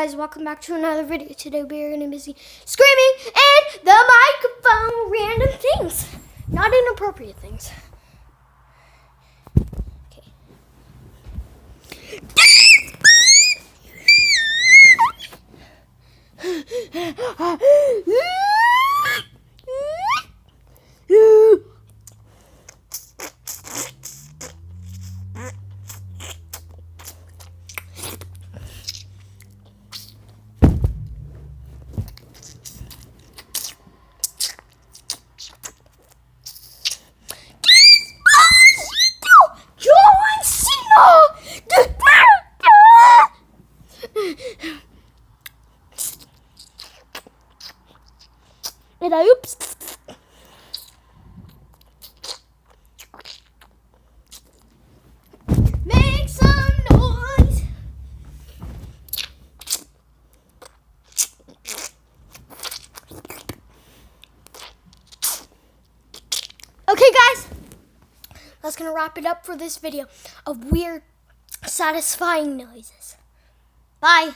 guys, welcome back to another video. Today we are going to be screaming in the microphone random things. Not inappropriate things. Okay. And I oops. Make some noise. Okay, guys, that's gonna wrap it up for this video of weird, satisfying noises. Bye.